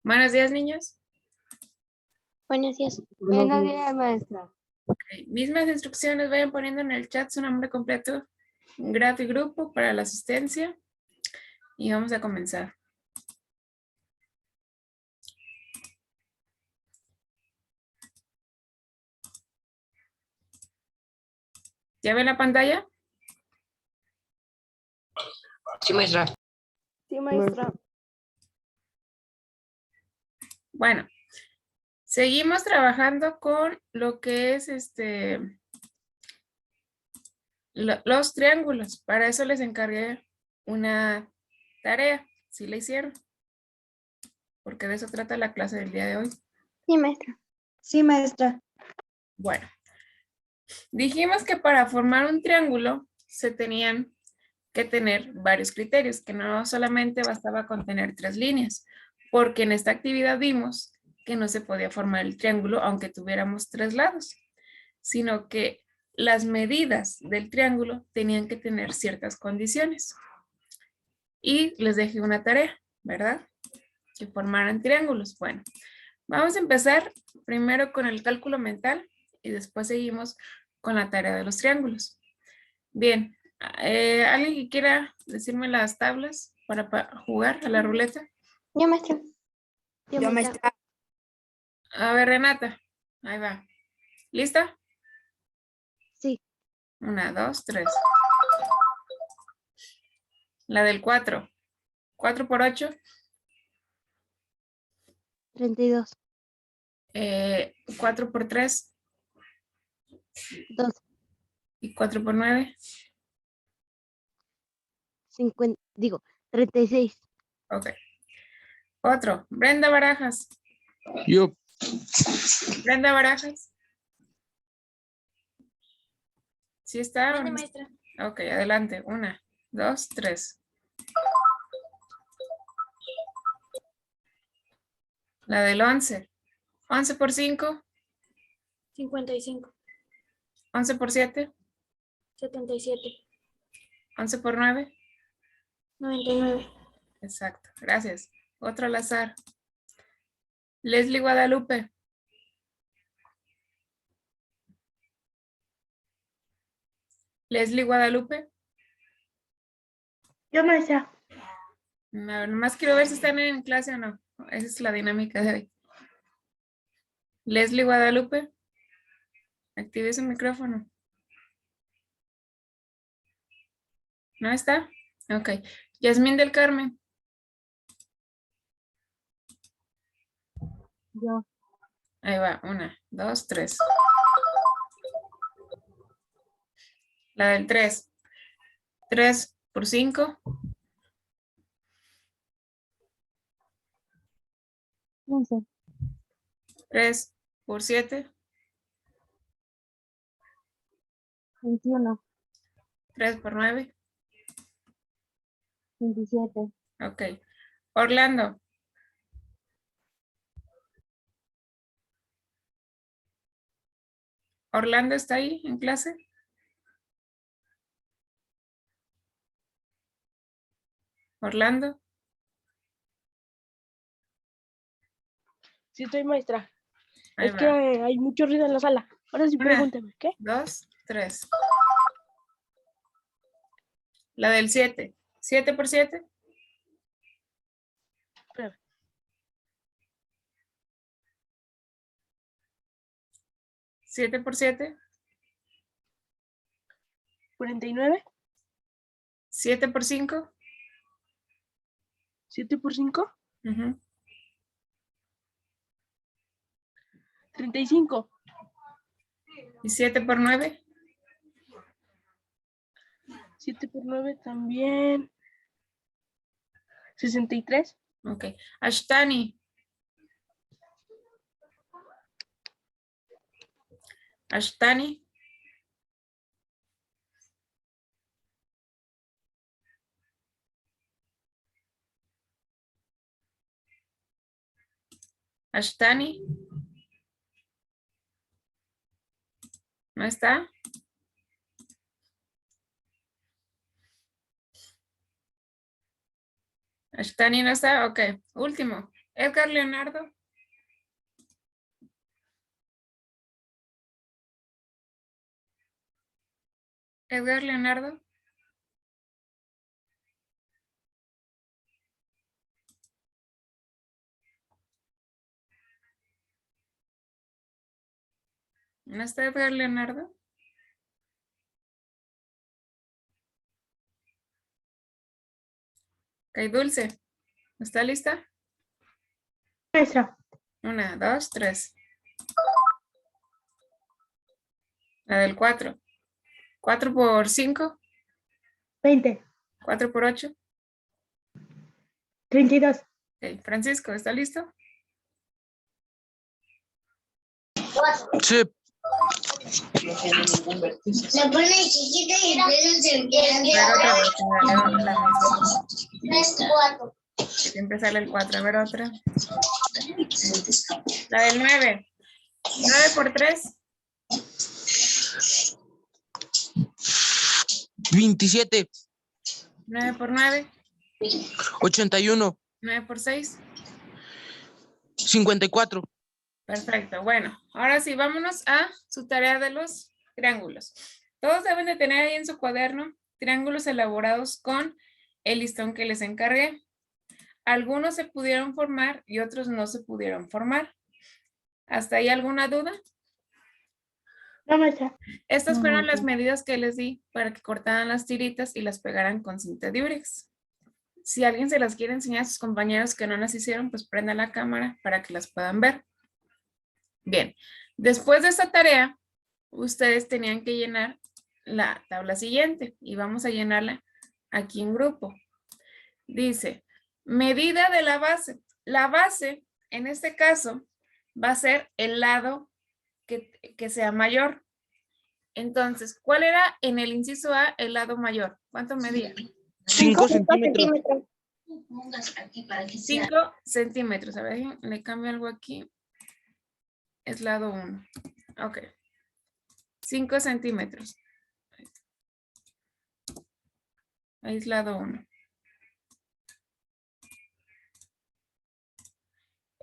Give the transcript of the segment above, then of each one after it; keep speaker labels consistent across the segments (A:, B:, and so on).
A: Buenos días, niños.
B: Buenos días.
C: Buenos días, maestra.
A: Ok, mismas instrucciones, vayan poniendo en el chat su nombre completo, grado y grupo para la asistencia. Y vamos a comenzar. ¿Ya ven la pantalla?
D: Sí, maestra.
C: Sí, maestra.
A: Bueno, seguimos trabajando con lo que es los triángulos. Para eso les encargué una tarea, si la hicieron, porque de eso trata la clase del día de hoy.
B: Sí, maestra.
C: Sí, maestra.
A: Bueno, dijimos que para formar un triángulo se tenían que tener varios criterios, que no solamente bastaba con tener 3 líneas, porque en esta actividad vimos que no se podía formar el triángulo aunque tuviéramos 3 lados, sino que las medidas del triángulo tenían que tener ciertas condiciones. Y les dejé una tarea, ¿verdad? Que formaran triángulos. Bueno, vamos a empezar primero con el cálculo mental y después seguimos con la tarea de los triángulos. Bien, ¿alguien que quiera decirme las tablas para jugar a la ruleta?
B: Yo, maestra.
C: Yo, maestra.
A: A ver, Renata, ahí va. ¿Lista?
B: Sí.
A: 1, 2, 3. La del 4. 4 por 8.
B: 32.
A: 4 por 3.
B: 12.
A: Y 4 por 9.
B: 50. Digo, 36.
A: Ok. Otro. Brenda Barajas.
D: Yo.
A: Brenda Barajas. ¿Sí está?
B: Buena, maestra.
A: Ok, adelante. 1, 2, 3. La del 11. 11 por 5.
B: 55.
A: 11 por 7.
B: 77.
A: 11 por 9.
B: 99.
A: Exacto, gracias. Otro al azar. Leslie Guadalupe. Leslie Guadalupe.
C: Yo, maestra.
A: No, nomás quiero ver si están en clase o no. Esa es la dinámica de hoy. Leslie Guadalupe. Active su micrófono. ¿No está? Ok. Yasmín del Carmen.
B: Yo.
A: Ahí va. 1, 2, 3. La del 3. 3 por 5.
B: 15.
A: 3 por 7.
B: 21.
A: 3 por 9.
B: 27.
A: Ok. Orlando. ¿Orlando está ahí en clase? Orlando.
C: Sí, estoy maestra.
A: Ahí
C: Es
A: va.
C: que hay mucho ruido en la sala. Ahora sí,
A: 1,
C: pregúntame, ¿qué?
A: 2, 3. La del 7. 7 por 7.
C: Espérame.
A: 7 por 7.
C: 49.
A: 7 por 5.
C: 7 por 5. 35.
A: Y 7 por 9.
C: 7 por 9 también. 63.
A: Ok. Ashtani. Ashtani. Ashtani. ¿No está? Ashtani no está. Ok. Último. Edgar Leonardo. Edgar Leonardo. ¿No está Edgar Leonardo? Ok, Dulce. ¿Está lista?
B: Maestra.
A: 1, 2, 3. La del 4. 4 por 5.
B: 20.
A: 4 por 8.
B: 32.
A: Ok, Francisco, ¿está listo?
D: Sí.
E: La pone chiquita y luego se empieza
A: A ver, otra vez, dale la misma.
E: 3, 4.
A: Que siempre sale el 4. A ver, otra. La del 9. 9 por 3.
D: 27.
A: 9 por 9.
D: 81.
A: 9 por 6.
D: 54.
A: Perfecto. Bueno, ahora sí, vámonos a su tarea de los triángulos. Todos deben de tener ahí en su cuaderno triángulos elaborados con el listón que les encargué. Algunos se pudieron formar y otros no se pudieron formar. ¿Hasta ahí alguna duda?
B: No, maestra.
A: Estas
B: No,
A: fueron
B: no.
A: las medidas que les di para que cortaran las tiritas y las pegaran con cinta de Urex. Si alguien se las quiere enseñar a sus compañeros que no las hicieron, pues prenda la cámara para que las puedan ver. Bien, después de esta tarea, ustedes tenían que llenar la tabla siguiente y vamos a llenarla aquí en grupo. Dice, medida de la base. La base, en este caso, va a ser el lado que sea mayor. Entonces, ¿cuál era en el inciso A el lado mayor? ¿Cuánto medía?
D: 5 centímetros.
A: 5 centímetros. A ver, le cambio algo aquí. Es lado 1. Ok. 5 centímetros. Ahí es lado 1.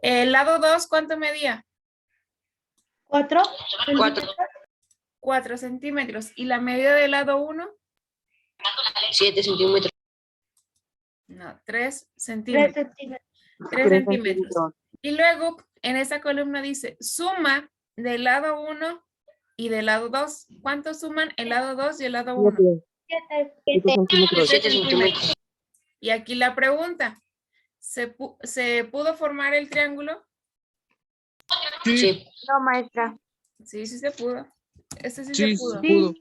A: El lado 2, ¿cuánto medía?
B: 4.
D: 4.
A: 4 centímetros. ¿Y la medida del lado 1?
D: 7 centímetros.
A: No, 3
B: 3
A: centímetros.
B: centímetros.
A: 3 centímetros. Y luego, en esta columna dice, suma del lado 1 y del lado 2. ¿Cuánto suman el lado 2 y el lado 1?
B: 7.
D: 7 centímetros.
A: Y aquí la pregunta, ¿se pudo formar el triángulo?
D: Sí.
B: No, maestra.
A: Sí, sí se pudo. Este sí,
D: Sí,
A: se pudo.
D: pudo.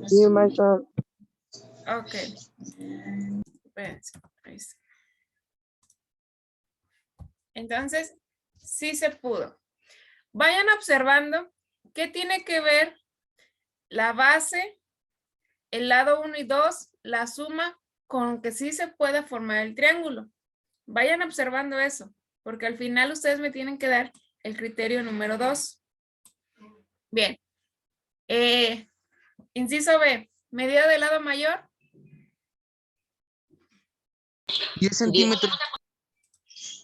B: Sí, maestra.
A: Ok. Espérense. Ahí está. Entonces, sí se pudo. Vayan observando qué tiene que ver la base, el lado 1 y 2, la suma, con que sí se pueda formar el triángulo. Vayan observando eso, porque al final ustedes me tienen que dar el criterio número 2. Bien. Inciso B, medida del lado mayor.
D: 10 centímetros.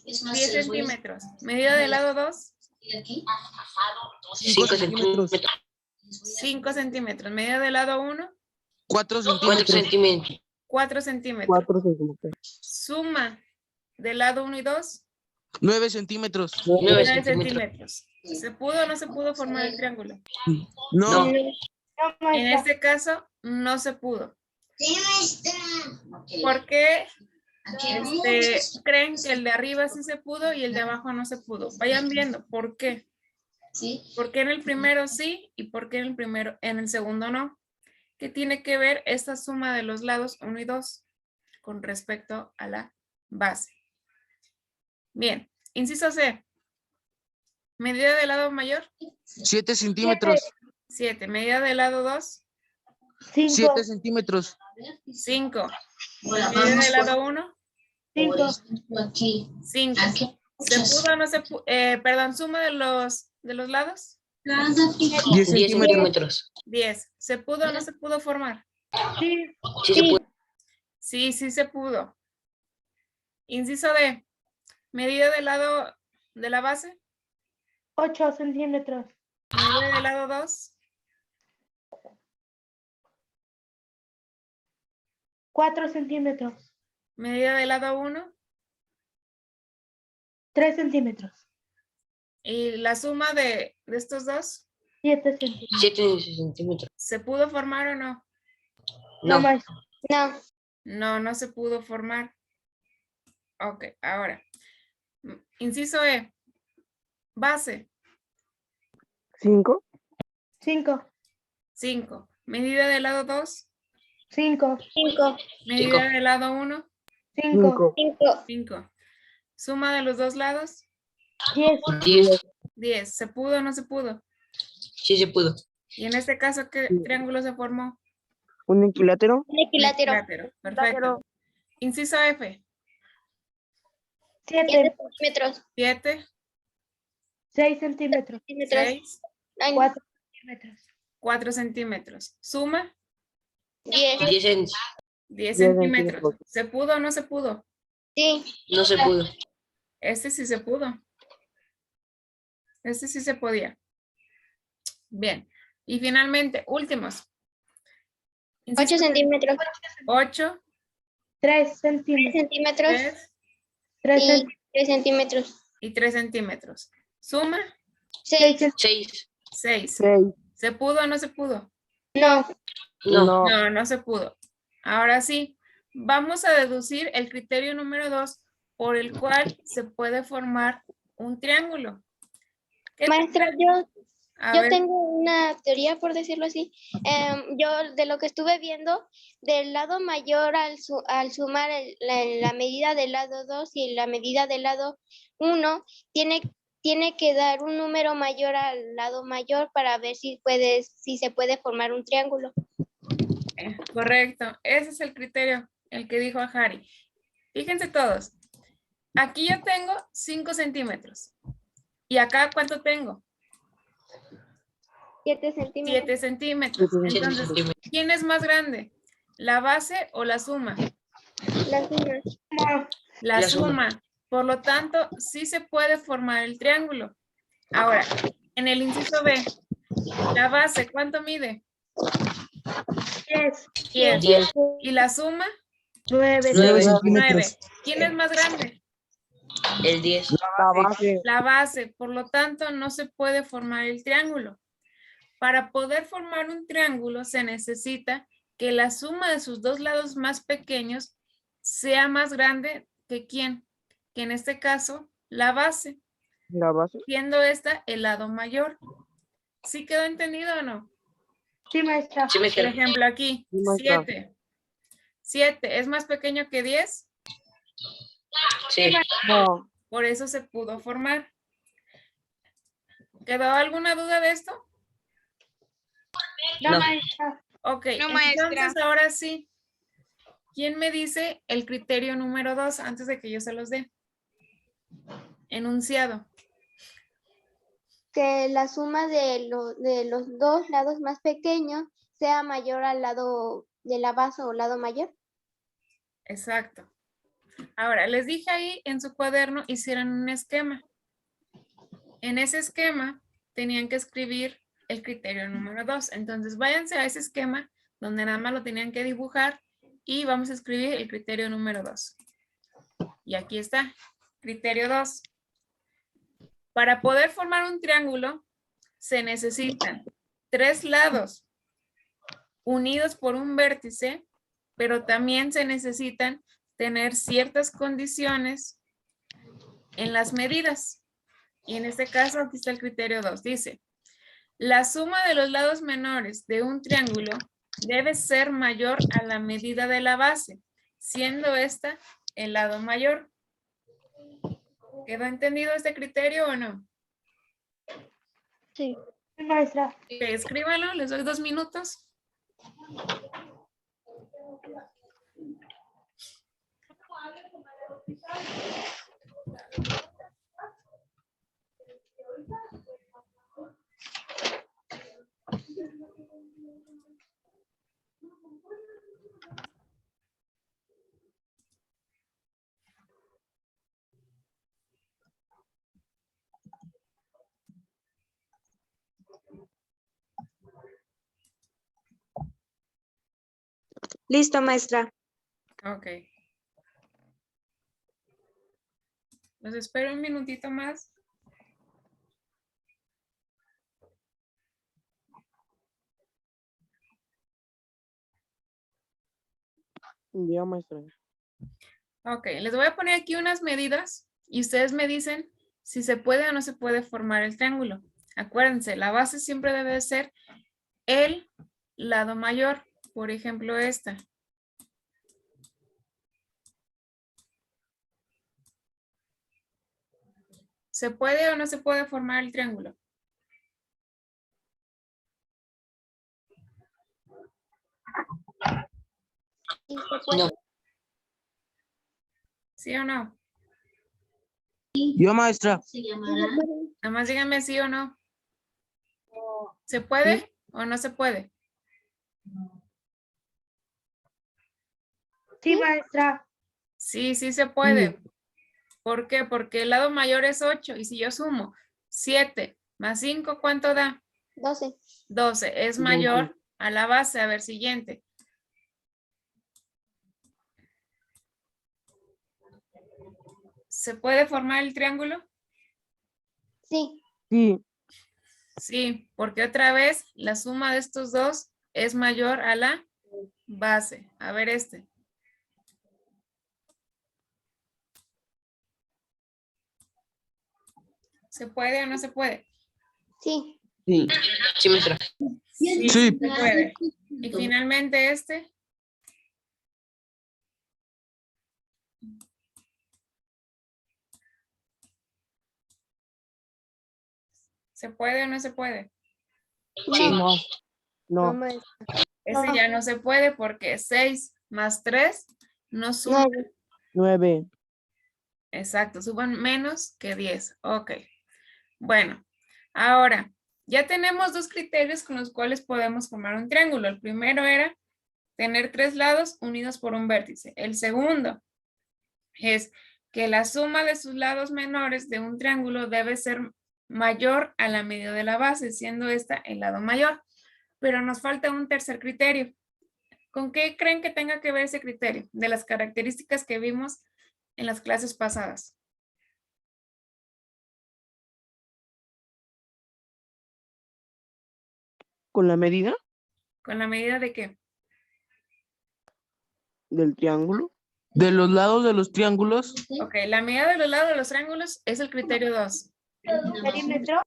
A: 10 centímetros. Medida del lado 2.
D: 5 centímetros.
A: 5 centímetros. Medida del lado 1.
D: 4 centímetros.
A: 4 centímetros.
D: 4 centímetros.
A: Suma del lado 1 y 2.
D: 9 centímetros.
A: 9 centímetros. ¿Se pudo o no se pudo formar el triángulo?
D: No.
B: No,
A: En
B: maestra.
A: este caso, no se pudo.
E: Sí, maestra.
A: ¿Por qué creen que el de arriba sí se pudo y el de abajo no se pudo? Vayan viendo, ¿por qué? ¿Por qué en el primero sí y por qué en el segundo no? ¿Qué tiene que ver esta suma de los lados 1 y 2 con respecto a la base? Bien, inciso C. Medida del lado mayor,
D: 7 centímetros.
A: 7. Medida del lado 2,
B: 5.
D: 7 centímetros.
A: 5. Medida del lado 1,
B: 5.
A: 5. ¿Se pudo o no se pudo? Perdón, suma de los lados,
D: 10 centímetros.
A: 10. ¿Se pudo o no se pudo formar?
B: Sí.
D: Sí se puede.
A: Sí, sí se pudo. Inciso D. Medida del lado de la base.
B: 8 centímetros.
A: Medida del lado 2.
B: 4 centímetros.
A: Medida del lado 1.
B: 3 centímetros.
A: Y la suma de estos dos,
B: 7 centímetros.
D: 7 centímetros.
A: ¿se pudo formar o no?
B: No,
D: No.
B: maestra.
E: No.
A: No, no se pudo formar. Ok, ahora. Inciso E. Base,
B: 5. 5.
A: 5. Medida del lado 2.
B: 5.
E: 5.
A: Medida
D: Cinco.
A: del lado 1.
B: 5.
E: 5.
A: 5. Suma de los dos lados,
B: 10.
D: 10.
A: 10. ¿Se pudo o no se pudo?
D: Sí se pudo.
A: Y en este caso, ¿qué triángulo se formó?
B: ¿Un equilátero?
E: Un equilátero.
A: Equilátero. Perfecto. Inciso F.
E: 7
B: 7.
E: centímetros.
A: 7,
B: 6 centímetros.
A: 6,
B: 4 centímetros.
A: 4 centímetros. Suma
E: 10.
D: 10
A: 10
B: 10
A: centímetros.
B: centímetros.
A: ¿Se pudo o no se pudo?
E: Sí.
D: No se pudo.
A: Este sí se pudo. Este sí se podía. Bien. Y finalmente, últimos.
E: 8 centímetros.
A: 8,
B: 3
E: 3
B: centímetros.
E: centímetros.
A: 3
B: 3
E: Y 3 centímetros.
A: y 3 centímetros. Suma
E: 6.
D: 6.
A: 6.
B: 6.
A: ¿Se pudo o no se pudo?
E: No.
D: No.
A: No, no se pudo. Ahora sí, vamos a deducir el criterio número 2 por el cual se puede formar un triángulo. ¿Qué
E: Maestra,
A: tal? A
E: yo
A: ver,
E: tengo una teoría, por decirlo así. Yo de lo que estuve viendo, del lado mayor al sumar la medida del lado 2 y la medida del lado 1, tiene que dar un número mayor al lado mayor para ver si se puede formar un triángulo.
A: correcto. Ese es el criterio, el que dijo Ajari. Fíjense todos. Aquí yo tengo 5 centímetros. ¿Y acá cuánto tengo?
E: 7 centímetros.
A: 7 centímetros.
B: 7
A: Entonces,
D: centímetros.
A: ¿quién es más grande? ¿La base o la suma?
E: La suma.
A: La
D: La suma.
A: suma. Por lo tanto, sí se puede formar el triángulo. Ahora, en el inciso B, la base, ¿cuánto mide?
B: 10.
A: 10.
D: 10.
A: ¿Y la suma?
B: 9.
D: 9
A: 9.
D: centímetros.
A: ¿Quién es más grande?
D: El 10.
B: La base.
A: La base. Por lo tanto, no se puede formar el triángulo. Para poder formar un triángulo se necesita que la suma de sus dos lados más pequeños sea más grande que ¿quién? Que en este caso, la base,
B: La base.
A: siendo esta el lado mayor. ¿Sí quedó entendido o no?
B: Sí, maestra.
D: Sí me
A: Por
D: quedó.
A: ejemplo, aquí,
B: Sí, maestra.
A: 7. 7 es más pequeño que 10,
D: Sí.
B: No.
A: por eso se pudo formar. ¿Quedó alguna duda de esto?
B: No,
D: No.
B: maestra.
A: Ok,
E: No, maestra.
A: entonces ahora sí. ¿Quién me dice el criterio número 2 antes de que yo se los dé? Enunciado.
E: Que la suma de los dos lados más pequeños sea mayor al lado de la base o lado mayor.
A: Exacto. Ahora, les dije ahí en su cuaderno hicieran un esquema. En ese esquema tenían que escribir el criterio número 2. Entonces, váyanse a ese esquema donde nada más lo tenían que dibujar y vamos a escribir el criterio número 2. Y aquí está, criterio 2. Para poder formar un triángulo se necesitan 3 lados unidos por un vértice, pero también se necesitan tener ciertas condiciones en las medidas. Y en este caso, aquí está el criterio 2. Dice, la suma de los lados menores de un triángulo debe ser mayor a la medida de la base, siendo esta el lado mayor. ¿Quedó entendido este criterio o no?
E: Sí.
B: Sí, maestra.
A: Ok, escríbanlo, les doy 2 minutos.
F: Listo, maestra.
A: Ok. Los espero un minutito más.
B: Ya, maestra.
A: Ok, les voy a poner aquí unas medidas y ustedes me dicen si se puede o no se puede formar el triángulo. Acuérdense, la base siempre debe ser el lado mayor. Por ejemplo, esta. ¿Se puede o no se puede formar el triángulo?
E: Sí, se puede.
D: No.
A: ¿Sí o no?
G: Yo, maestra.
A: Nada más díganme sí o no. ¿Se puede o no se puede?
B: Sí, maestra.
A: Sí, sí se puede. ¿Por qué? Porque el lado mayor es 8 y si yo sumo 7 más 5, ¿cuánto da?
E: 12.
A: 12. Es mayor a la base. A ver, siguiente. ¿Se puede formar el triángulo?
E: Sí.
B: Sí.
A: Sí, porque otra vez la suma de estos dos es mayor a la base. A ver este. ¿Se puede o no se puede?
E: Sí.
G: Sí.
D: Sí, maestra.
A: Sí,
G: Sí.
A: se puede. Y finalmente este. ¿Se puede o no se puede?
D: Sí.
B: No. No.
E: maestra.
A: Ese ya no se puede porque 6 más 3 no suma.
E: 9.
B: 9.
A: Exacto, suban menos que 10. Ok. Bueno, ahora ya tenemos dos criterios con los cuales podemos formar un triángulo. El primero era tener 3 lados unidos por un vértice. El segundo es que la suma de sus lados menores de un triángulo debe ser mayor a la medida de la base, siendo esta el lado mayor. Pero nos falta un tercer criterio. ¿Con qué creen que tenga que ver ese criterio? De las características que vimos en las clases pasadas.
B: ¿Con la medida
A: ¿Con la medida de qué?
B: del triángulo?
G: De los lados de los triángulos.
A: Ok, la medida de los lados de los triángulos es el criterio 2.
B: ¿Perímetro?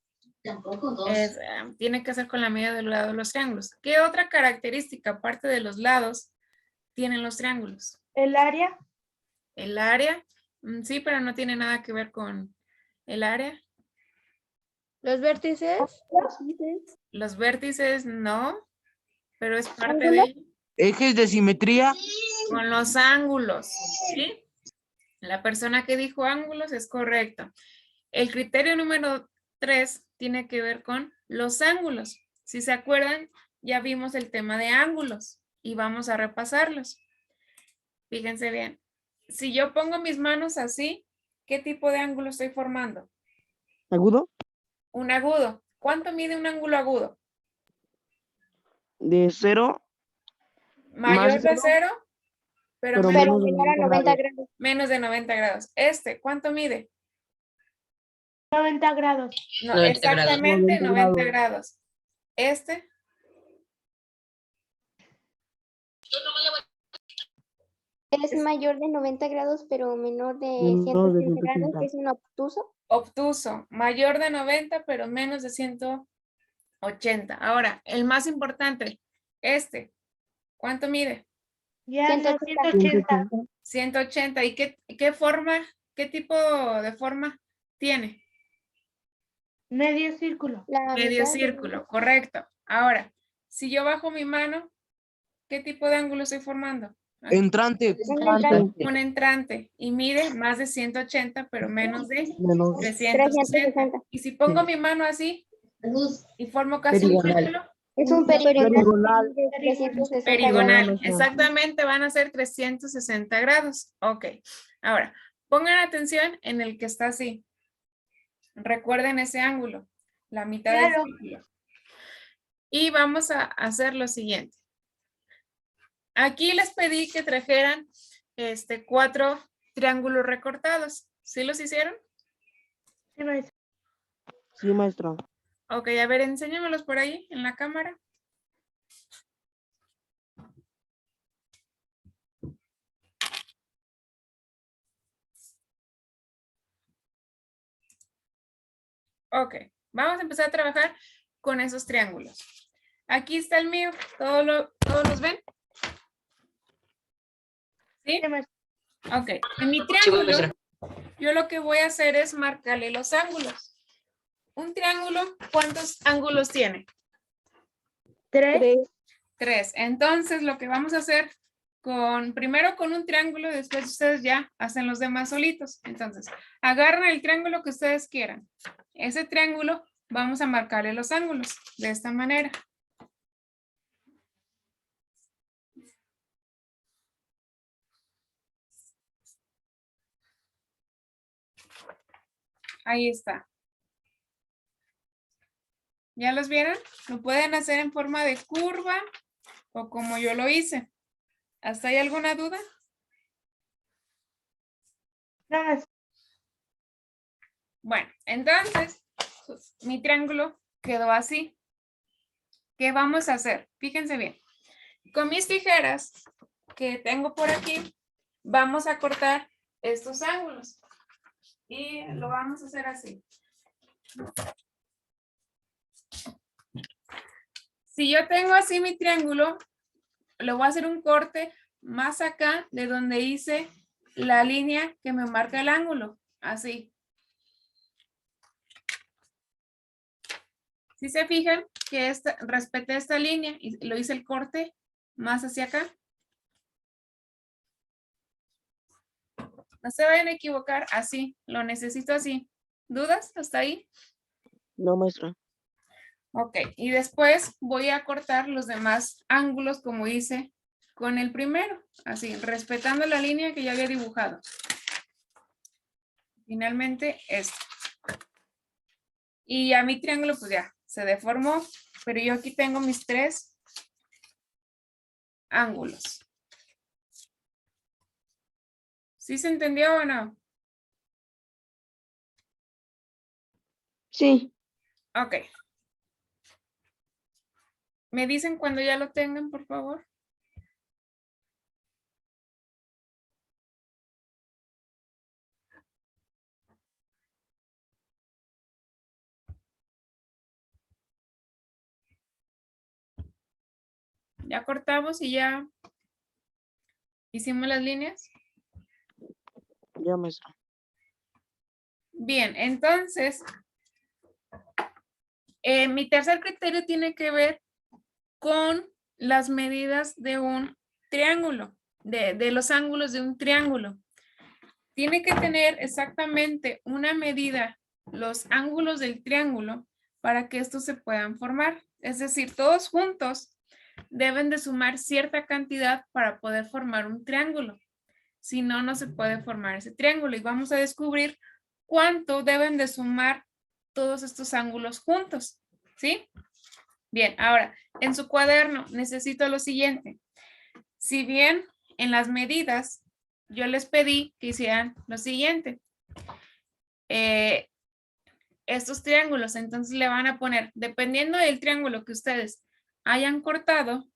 A: Tiene que ser con la medida del lado de los triángulos. ¿Qué otra característica aparte de los lados tienen los triángulos?
B: ¿El área?
A: El área, sí, pero no tiene nada que ver con el área.
F: ¿Los vértices?
A: Los vértices no, pero es parte de ello.
G: Ejes de simetría.
A: Con los ángulos, ¿sí? La persona que dijo ángulos es correcto. El criterio número 3 tiene que ver con los ángulos. Si se acuerdan, ya vimos el tema de ángulos y vamos a repasarlos. Fíjense bien. Si yo pongo mis manos así, ¿qué tipo de ángulo estoy formando?
B: ¿Agudo?
A: Un agudo. ¿Cuánto mide un ángulo agudo?
B: De 0.
A: Mayor de 0, pero
B: pero
A: menos,
B: menos de
E: Menor a 90 grados.
A: menos de 90 grados. Este, ¿cuánto mide?
B: 90 grados.
A: No,
D: 90 grados.
A: exactamente
B: 90
A: 90 grados. Este,
E: Es mayor de 90 grados, pero menor de
B: Menor de
E: 180 grados,
B: 180.
E: que es un obtuso.
A: obtuso, mayor de 90, pero menos de 180. Ahora, el más importante, este, ¿cuánto mide?
B: Ya
E: 180.
B: 180.
A: 180. ¿Y qué forma, qué tipo de forma tiene?
B: Medio círculo.
E: La
A: Medio
E: mitad.
A: círculo, correcto. Ahora, si yo bajo mi mano, ¿qué tipo de ángulo estoy formando?
G: Entrante.
A: Un entrante y mide más de 180, pero menos de
B: Menos
A: 360.
E: 360.
A: Y si pongo mi mano así y formo casi un
G: Perigonal.
A: círculo,
E: Es un perigonal
B: Perigonal.
E: de 360
A: perigonal,
E: grados.
A: exactamente van a ser 360 grados. Ok, ahora pongan atención en el que está así. Recuerden ese ángulo, la mitad
B: Claro.
A: del círculo. Y vamos a hacer lo siguiente. Aquí les pedí que trajeran 4 triángulos recortados. ¿Sí los hicieron?
B: Sí, maestra.
G: Sí, maestra.
A: Ok, a ver, enséñamelos por ahí en la cámara. Ok, vamos a empezar a trabajar con esos triángulos. Aquí está el mío. ¿Todos los ven? ¿Sí?
B: Sí, maestra.
A: Ok, en mi
D: Sí,
A: triángulo,
D: maestra.
A: yo lo que voy a hacer es marcarle los ángulos. Un triángulo, ¿cuántos ángulos tiene?
B: 3.
A: 3. Entonces, lo que vamos a hacer primero con un triángulo, después ustedes ya hacen los demás solitos. Entonces, agarran el triángulo que ustedes quieran. Ese triángulo, vamos a marcarle los ángulos de esta manera. Ahí está. ¿Ya los vieron? Lo pueden hacer en forma de curva o como yo lo hice. ¿Hasta hay alguna duda?
B: No, maestra.
A: Bueno, entonces, mi triángulo quedó así. ¿Qué vamos a hacer? Fíjense bien. Con mis tijeras que tengo por aquí, vamos a cortar estos ángulos. Y lo vamos a hacer así. Si yo tengo así mi triángulo, le voy a hacer un corte más acá de donde hice la línea que me marca el ángulo. Así. Si se fijan que respeté esta línea y lo hice el corte más hacia acá. No se vayan a equivocar, así, lo necesito así. ¿Dudas hasta ahí?
G: No, maestra.
A: Ok, y después voy a cortar los demás ángulos como hice con el primero, así, respetando la línea que ya había dibujado. Finalmente, esto. Y a mi triángulo, pues ya, se deformó, pero yo aquí tengo mis 3 ángulos. ¿Sí se entendió o no?
F: Sí.
A: Ok. ¿Me dicen cuando ya lo tengan, por favor? Ya cortamos y ya hicimos las líneas.
G: Ya, maestra.
A: Bien, entonces, mi tercer criterio tiene que ver con las medidas de un triángulo, de los ángulos de un triángulo. Tiene que tener exactamente una medida, los ángulos del triángulo, para que estos se puedan formar. Es decir, todos juntos deben de sumar cierta cantidad para poder formar un triángulo. Si no, no se puede formar ese triángulo. Y vamos a descubrir cuánto deben de sumar todos estos ángulos juntos. ¿Sí? Bien, ahora, en su cuaderno necesito lo siguiente. Si bien en las medidas yo les pedí que hicieran lo siguiente. Estos triángulos, entonces le van a poner, dependiendo del triángulo que ustedes hayan cortado,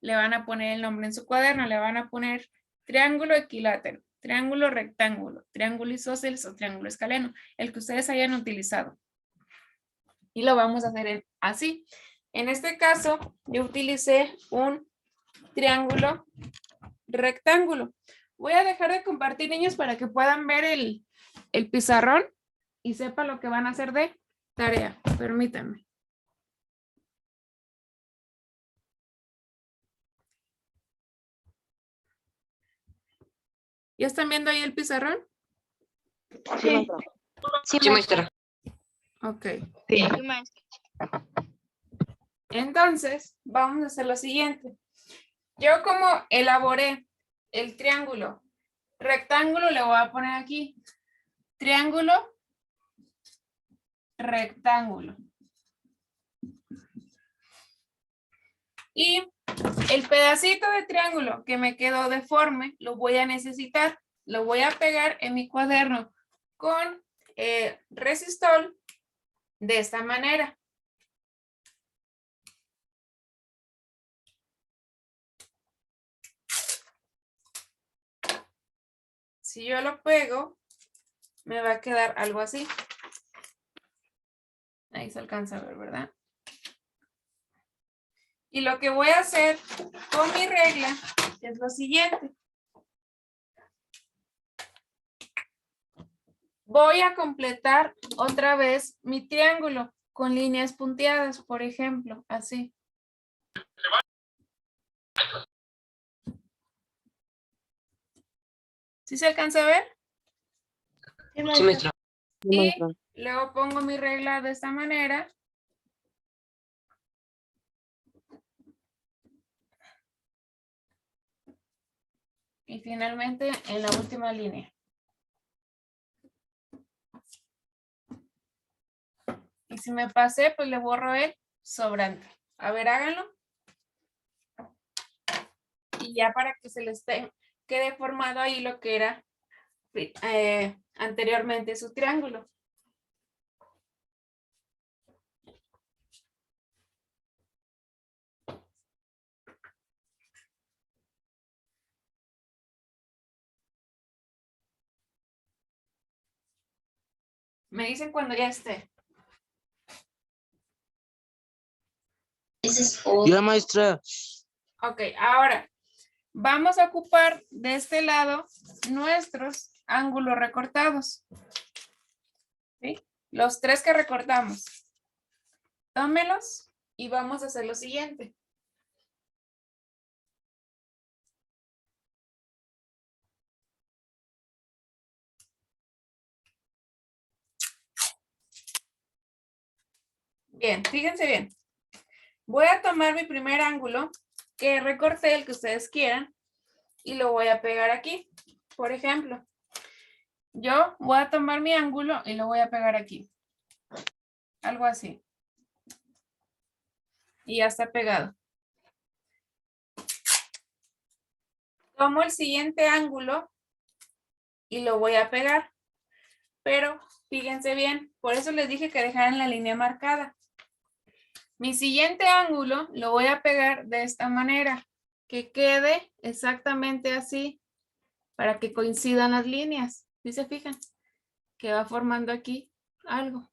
A: le van a poner el nombre en su cuaderno, le van a poner triángulo equilátero, triángulo rectángulo, triángulo isósceles o triángulo escaleno, el que ustedes hayan utilizado. Y lo vamos a hacer así. En este caso, yo utilicé un triángulo rectángulo. Voy a dejar de compartir, niños, para que puedan ver el pizarrón y sepan lo que van a hacer de tarea. Permítanme. ¿Ya están viendo ahí el pizarrón?
G: Sí, maestra.
D: Sí, maestra.
A: Ok.
E: Sí, maestra.
A: Entonces, vamos a hacer lo siguiente. Yo como elaboré el triángulo rectángulo, le voy a poner aquí triángulo rectángulo. Y El pedacito de triángulo que me quedó deforme lo voy a necesitar. Lo voy a pegar en mi cuaderno con resistol de esta manera. Si yo lo pego, me va a quedar algo así. Ahí se alcanza a ver, ¿verdad? Y lo que voy a hacer con mi regla es lo siguiente. Voy a completar otra vez mi triángulo con líneas punteadas, por ejemplo, así. ¿Sí se alcanza a ver?
B: Sí,
D: Sí,
B: maestra.
D: maestra.
G: Sí,
A: Y
G: maestra.
A: luego pongo mi regla de esta manera. Y finalmente en la última línea. Y si me pasé, pues le borro el sobrante. A ver, háganlo. Y ya para que se les quede formado ahí lo que era anteriormente su triángulo. Me dicen cuando ya esté.
G: Ya, maestra.
A: Ok, ahora vamos a ocupar de este lado nuestros ángulos recortados. ¿Sí? Los 3 que recortamos. Tómelos y vamos a hacer lo siguiente. Bien, fíjense bien. Voy a tomar mi primer ángulo que recorté, el que ustedes quieran, y lo voy a pegar aquí. Por ejemplo, yo voy a tomar mi ángulo y lo voy a pegar aquí. Algo así. Y ya está pegado. Tomo el siguiente ángulo y lo voy a pegar. Pero fíjense bien, por eso les dije que dejaran la línea marcada. Mi siguiente ángulo lo voy a pegar de esta manera, que quede exactamente así, para que coincidan las líneas. ¿Sí se fijan? Que va formando aquí algo.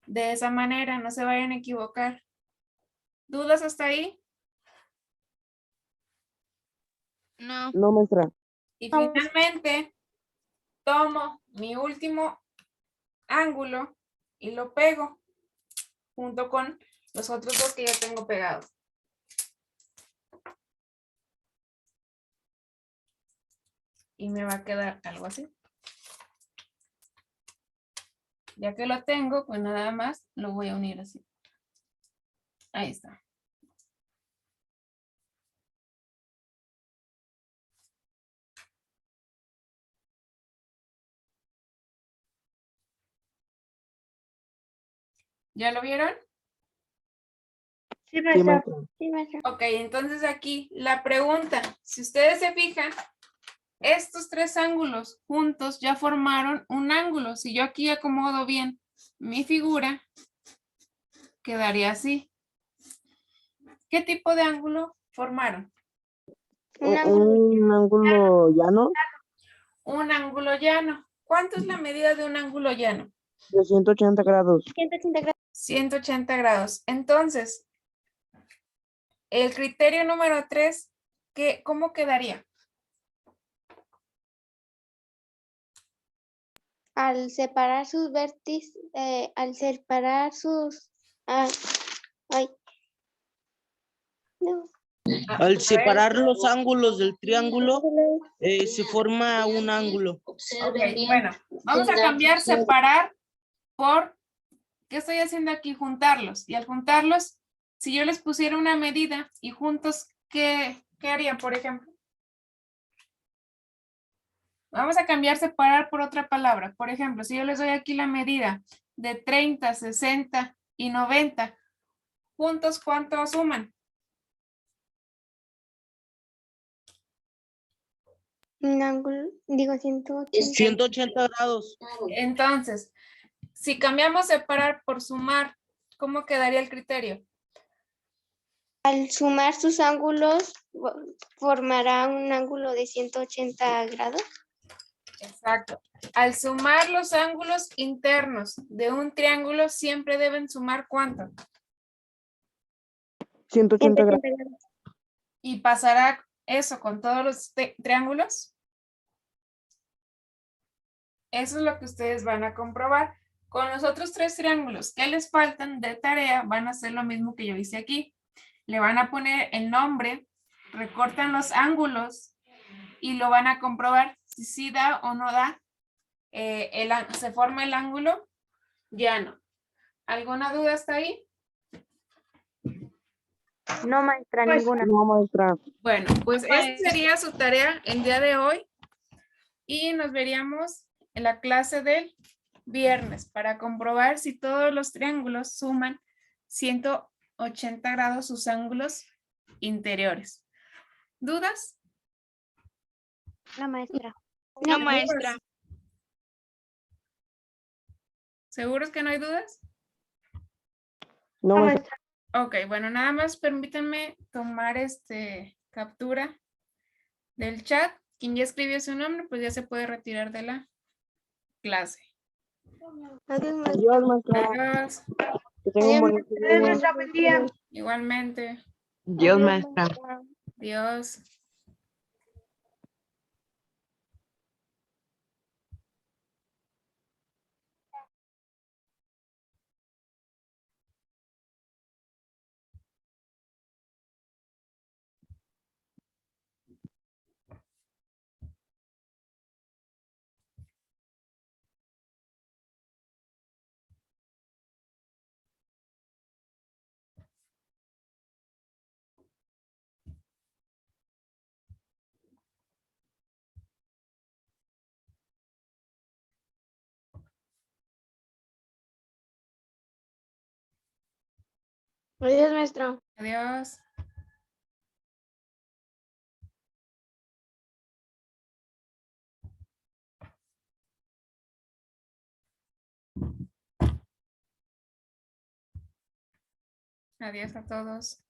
A: De esa manera, no se vayan a equivocar. ¿Dudas hasta ahí?
F: No.
G: No, maestra.
A: Y finalmente, tomo mi último ángulo y lo pego junto con los otros 2 que ya tengo pegados. Y me va a quedar algo así. Ya que lo tengo, pues nada más lo voy a unir así. Ahí está. ¿Ya lo vieron?
B: Sí,
G: Sí,
B: maestra.
G: maestra.
E: Sí, maestra.
A: Ok, entonces aquí la pregunta. Si ustedes se fijan, estos 3 ángulos juntos ya formaron un ángulo. Si yo aquí acomodo bien mi figura, quedaría así. ¿Qué tipo de ángulo formaron?
E: Un ángulo.
G: Un ángulo llano
A: Un ángulo llano. ¿Cuánto es la medida de un ángulo llano?
G: de 180 grados.
E: 180 grados.
A: 180 grados. Entonces, el criterio número 3, ¿cómo quedaría?
E: Al separar sus vértices, al separar sus... ay. No.
G: Al
A: A
G: separar
A: ver.
G: los ángulos del triángulo, se forma un ángulo.
A: Ok, bueno, vamos a cambiar separar por, ¿qué estoy haciendo aquí? Juntarlos. Y al juntarlos, si yo les pusiera una medida y juntos, ¿qué harían, por ejemplo? Vamos a cambiar separar por otra palabra. Por ejemplo, si yo les doy aquí la medida de 30, 60 y 90, juntos, ¿cuánto suman?
E: Un ángulo, digo 180.
G: 180 grados.
A: Entonces, si cambiamos separar por sumar, ¿cómo quedaría el criterio?
E: Al sumar sus ángulos, formará un ángulo de 180 grados.
A: Exacto. Al sumar los ángulos internos de un triángulo, siempre deben sumar ¿cuánto?
C: 180 grados.
E: 180 grados.
A: ¿Y pasará eso con todos los triángulos? Eso es lo que ustedes van a comprobar. Con los otros 3 triángulos que les faltan de tarea, van a hacer lo mismo que yo hice aquí. Le van a poner el nombre, recortan los ángulos y lo van a comprobar si sí da o no da. Se forma el ángulo, ya no. ¿Alguna duda hasta ahí?
B: No, maestra, ninguna.
C: No, maestra.
A: Bueno, pues esa sería su tarea el día de hoy y nos veríamos en la clase del viernes para comprobar si todos los triángulos suman 180 grados sus ángulos interiores. ¿Dudas?
B: No, maestra.
F: No, maestra.
A: ¿Seguros que no hay dudas?
C: No,
B: No,
C: maestra.
B: maestra.
A: Ok, bueno, nada más permítanme tomar captura del chat. Quien ya escribió su nombre, pues ya se puede retirar de la clase.
E: Adiós, maestra.
C: Adiós, maestra.
A: Adiós.
C: Que tenga un bonito
B: Adiós,
C: día.
B: maestra, buen día.
A: Igualmente.
D: Dios, maestra.
A: Adiós.
B: Adiós, maestra.
A: Adiós. Adiós a todos.